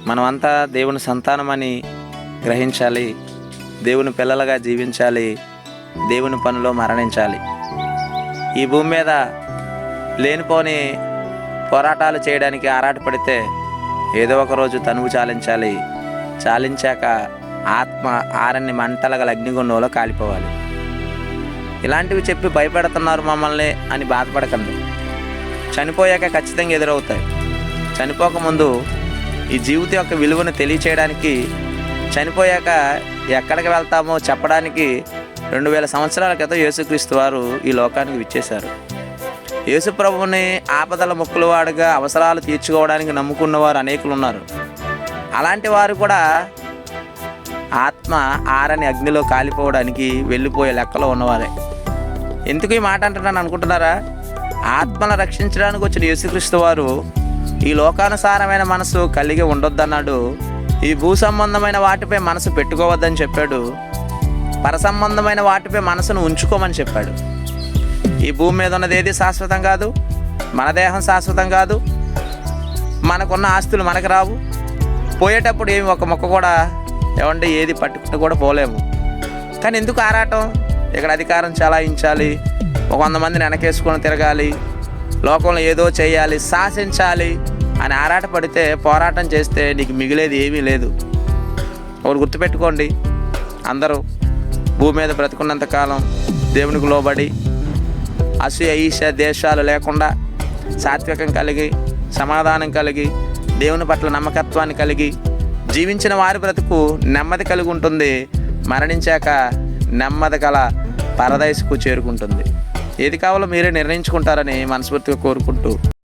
మనమంతా దేవుని సంతానమని గ్రహించాలి. దేవుని పిల్లలుగా జీవించాలి. దేవుని పనిలో మరణించాలి. ఈ భూమి మీద లేనిపోని పోరాటాలు చేయడానికి ఆరాటపడితే ఏదో ఒక రోజు తనువు చాలించాలి. చాలించాక ఆత్మ ఆరని మంటల గల అగ్నిగుండంలో కాలిపోవాలి. ఇలాంటివి చెప్పి భయపెడుతున్నారు మమ్మల్ని అని బాధపడకండి. చనిపోయాక ఖచ్చితంగా ఎదురవుతాయి. చనిపోకముందు ఈ జీవితం యొక్క విలువను తెలియచేయడానికి, చనిపోయాక ఎక్కడికి వెళ్తామో చెప్పడానికి 2000 సంవత్సరాల క్రితం యేసుక్రీస్తు వారు ఈ లోకానికి విచ్చేశారు. యేసు ప్రభువుని ఆపదల ముక్కులవాడుగా అవసరాలు తీర్చుకోవడానికి నమ్ముకున్నవారు అనేకులు ఉన్నారు. అలాంటి వారు కూడా ఆత్మ ఆరని అగ్నిలో కాలిపోవడానికి వెళ్ళిపోయే లెక్కలో ఉన్నవారే. ఎందుకు ఈ మాట అంటున్నాను అనుకుంటున్నారా? ఆత్మను రక్షించడానికి వచ్చిన యేసుక్రీస్తు వారు ఈ లోకానుసారమైన మనసు కలిగి ఉండొద్దన్నాడు. ఈ భూ సంబంధమైన వాటిపై మనసు పెట్టుకోవద్దని చెప్పాడు. పరసంబంధమైన వాటిపై మనసును ఉంచుకోమని చెప్పాడు. ఈ భూమి మీద ఉన్నది ఏది శాశ్వతం కాదు. మన దేహం శాశ్వతం కాదు. మనకున్న ఆస్తులు మనకు రావు. పోయేటప్పుడు ఏమి ఒక మొక్క కూడా ఏమంటే ఏది పట్టుకుంటూ కూడా పోలేము. కానీ ఎందుకు ఆరాటం? ఇక్కడ అధికారం చలాయించాలి, 100 మందిని వెనకేసుకొని తిరగాలి, లోకంలో ఏదో చేయాలి, శాసించాలి అని ఆరాటపడితే, పోరాటం చేస్తే నీకు మిగిలేది ఏమీ లేదు. ఒకటి గుర్తుపెట్టుకోండి, అందరూ భూమి మీద బ్రతుకున్నంతకాలం దేవునికి లోబడి అసూయ ఈర్ష్య ద్వేషాలు లేకుండా సాత్వికం కలిగి, సమాధానం కలిగి, దేవుని పట్ల నమ్మకత్వాన్ని కలిగి జీవించిన వారి బ్రతుకు నెమ్మది కలిగి ఉంటుంది. మరణించాక నెమ్మది గల పరదైసుకు చేరుకుంటుంది. ఏది కావాలో మీరే నిర్ణయించుకుంటారని మనస్ఫూర్తిగా కోరుకుంటూ